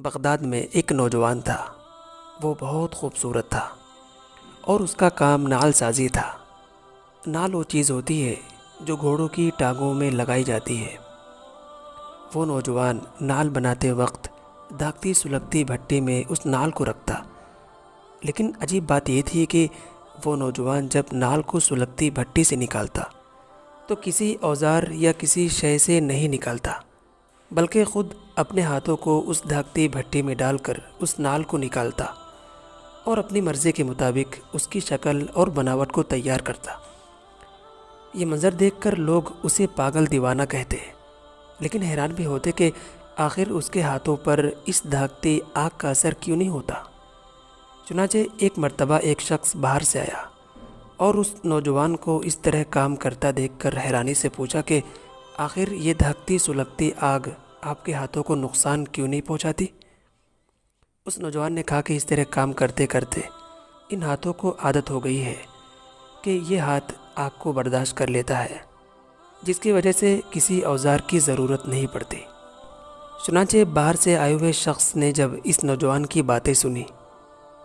Baghdad میں ایک نوجوان تھا۔ وہ بہت خوبصورت تھا اور اس کا کام نال سازی تھا۔ نال وہ چیز ہوتی ہے جو گھوڑوں کی ٹانگوں میں لگائی جاتی ہے۔ وہ نوجوان نال بناتے وقت داغتی سلگتی بھٹی میں اس نال کو رکھتا، لیکن عجیب بات یہ تھی کہ وہ نوجوان جب نال کو سلگتی بھٹی سے نکالتا تو کسی اوزار یا کسی شے سے نہیں نکالتا، بلکہ خود اپنے ہاتھوں کو اس دھاگتی بھٹی میں ڈال کر اس نال کو نکالتا اور اپنی مرضی کے مطابق اس کی شکل اور بناوٹ کو تیار کرتا۔ یہ منظر دیکھ کر لوگ اسے پاگل دیوانہ کہتے، لیکن حیران بھی ہوتے کہ آخر اس کے ہاتھوں پر اس دھاگتی آگ کا اثر کیوں نہیں ہوتا۔ چنانچہ ایک مرتبہ ایک شخص باہر سے آیا اور اس نوجوان کو اس طرح کام کرتا دیکھ کر حیرانی سے پوچھا کہ آخر یہ دھاگتی سلگتی آگ آپ کے ہاتھوں کو نقصان کیوں نہیں پہنچاتی؟ اس نوجوان نے کہا کہ اس طرح کام کرتے کرتے ان ہاتھوں کو عادت ہو گئی ہے کہ یہ ہاتھ آگ کو برداشت کر لیتا ہے، جس کی وجہ سے کسی اوزار کی ضرورت نہیں پڑتی۔ چنانچہ باہر سے آئے ہوئے شخص نے جب اس نوجوان کی باتیں سنی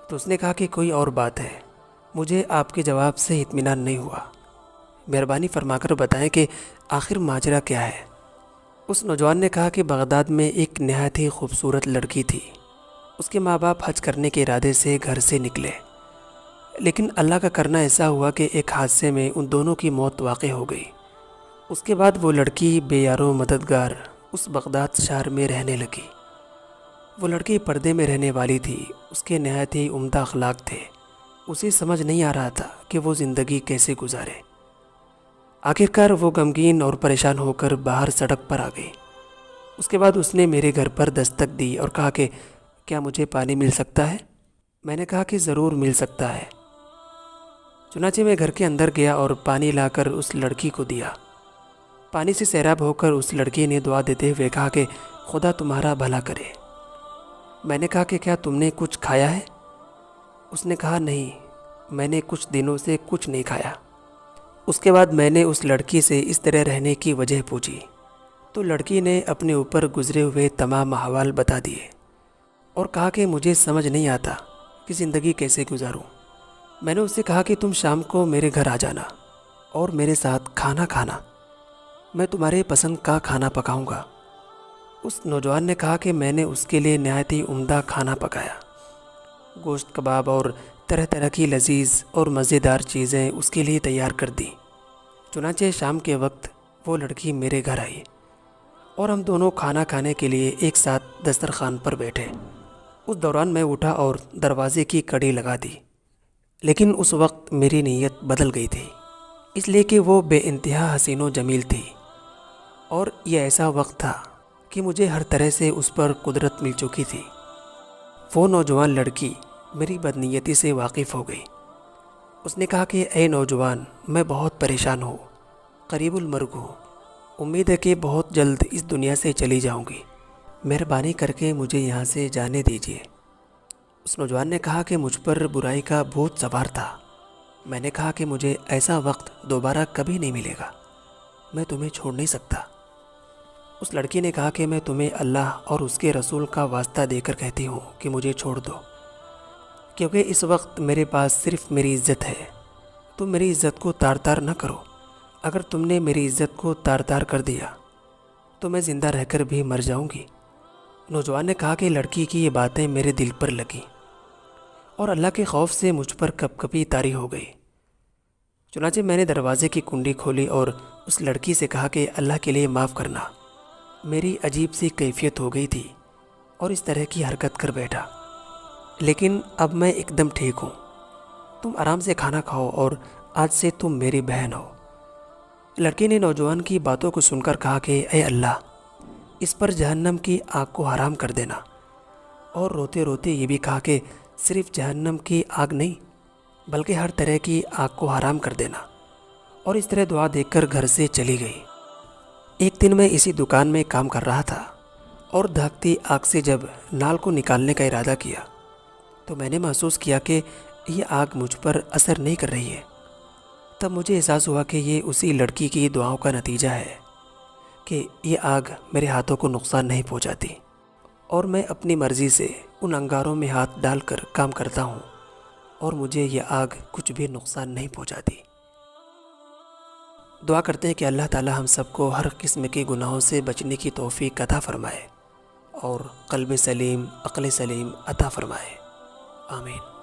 تو اس نے کہا کہ کوئی اور بات ہے، مجھے آپ کے جواب سے اطمینان نہیں ہوا، مہربانی فرما کر بتائیں کہ آخر ماجرا کیا ہے۔ اس نوجوان نے کہا کہ بغداد میں ایک نہایت ہی خوبصورت لڑکی تھی۔ اس کے ماں باپ حج کرنے کے ارادے سے گھر سے نکلے، لیکن اللہ کا کرنا ایسا ہوا کہ ایک حادثے میں ان دونوں کی موت واقع ہو گئی۔ اس کے بعد وہ لڑکی بے یار و مددگار اس بغداد شہر میں رہنے لگی۔ وہ لڑکی پردے میں رہنے والی تھی، اس کے نہایت ہی عمدہ اخلاق تھے۔ اسے سمجھ نہیں آ رہا تھا کہ وہ زندگی کیسے گزارے۔ آخرکار وہ غمگین اور پریشان ہو کر باہر سڑک پر آ گئی۔ اس کے بعد اس نے میرے گھر پر دستک دی اور کہا کہ کیا مجھے پانی مل سکتا ہے؟ میں نے کہا کہ ضرور مل سکتا ہے۔ چنانچہ میں گھر کے اندر گیا اور پانی لا کر اس لڑکی کو دیا۔ پانی سے سیراب ہو کر اس لڑکی نے دعا دیتے ہوئے کہا کہ خدا تمہارا بھلا کرے۔ میں نے کہا کہ کیا تم نے کچھ کھایا ہے؟ اس نے کہا نہیں، میں نے کچھ دنوں سے کچھ نہیں کھایا۔ اس کے بعد میں نے اس لڑکی سے اس طرح رہنے کی وجہ پوچھی تو لڑکی نے اپنے اوپر گزرے ہوئے تمام احوال بتا دیے اور کہا کہ مجھے سمجھ نہیں آتا کہ زندگی کیسے گزاروں۔ میں نے اس سے کہا کہ تم شام کو میرے گھر آ جانا اور میرے ساتھ کھانا کھانا، میں تمہارے پسند کا کھانا پکاؤں گا۔ اس نوجوان نے کہا کہ میں نے اس کے لیے نہایت ہی عمدہ کھانا پکایا۔ گوشت کباب اور طرح طرح کی لذیذ اور مزیدار چیزیں اس کے لیے تیار کر دیں۔ چنانچہ شام کے وقت وہ لڑکی میرے گھر آئی اور ہم دونوں کھانا کھانے کے لیے ایک ساتھ دسترخوان پر بیٹھے۔ اس دوران میں اٹھا اور دروازے کی کڑی لگا دی، لیکن اس وقت میری نیت بدل گئی تھی، اس لیے کہ وہ بے انتہا حسین و جمیل تھی اور یہ ایسا وقت تھا کہ مجھے ہر طرح سے اس پر قدرت مل چکی تھی۔ وہ نوجوان لڑکی میری بدنیتی سے واقف ہو گئی۔ اس نے کہا کہ اے نوجوان، میں بہت پریشان ہوں، قریب المرگ ہوں، امید ہے کہ بہت جلد اس دنیا سے چلی جاؤں گی، مہربانی کر کے مجھے یہاں سے جانے دیجیے۔ اس نوجوان نے کہا کہ مجھ پر برائی کا بھوت سوار تھا۔ میں نے کہا کہ مجھے ایسا وقت دوبارہ کبھی نہیں ملے گا، میں تمہیں چھوڑ نہیں سکتا۔ اس لڑکی نے کہا کہ میں تمہیں اللہ اور اس کے رسول کا واسطہ دے کر کہتی ہوں کہ مجھے چھوڑ دو، کیونکہ اس وقت میرے پاس صرف میری عزت ہے۔ تم میری عزت کو تار تار نہ کرو، اگر تم نے میری عزت کو تار تار کر دیا تو میں زندہ رہ کر بھی مر جاؤں گی۔ نوجوان نے کہا کہ لڑکی کی یہ باتیں میرے دل پر لگیں اور اللہ کے خوف سے مجھ پر کپ کپی طاری ہو گئی۔ چنانچہ میں نے دروازے کی کنڈی کھولی اور اس لڑکی سے کہا کہ اللہ کے لیے معاف کرنا، میری عجیب سی کیفیت ہو گئی تھی اور اس طرح کی حرکت کر بیٹھا، لیکن اب میں ایک دم ٹھیک ہوں۔ تم آرام سے کھانا کھاؤ اور آج سے تم میری بہن ہو۔ لڑکی نے نوجوان کی باتوں کو سن کر کہا کہ اے اللہ، اس پر جہنم کی آگ کو حرام کر دینا، اور روتے روتے یہ بھی کہا کہ صرف جہنم کی آگ نہیں بلکہ ہر طرح کی آگ کو حرام کر دینا، اور اس طرح دعا دے کر گھر سے چلی گئی۔ ایک دن میں اسی دکان میں کام کر رہا تھا اور دھاگتی آگ سے جب نال کو نکالنے کا ارادہ کیا تو میں نے محسوس کیا کہ یہ آگ مجھ پر اثر نہیں کر رہی ہے۔ تب مجھے احساس ہوا کہ یہ اسی لڑکی کی دعاؤں کا نتیجہ ہے کہ یہ آگ میرے ہاتھوں کو نقصان نہیں پہنچاتی اور میں اپنی مرضی سے ان انگاروں میں ہاتھ ڈال کر کام کرتا ہوں اور مجھے یہ آگ کچھ بھی نقصان نہیں پہنچاتی۔ دعا کرتے ہیں کہ اللہ تعالی ہم سب کو ہر قسم کے گناہوں سے بچنے کی توفیق عطا فرمائے اور قلب سلیم، عقل سلیم عطا فرمائے۔ آمین۔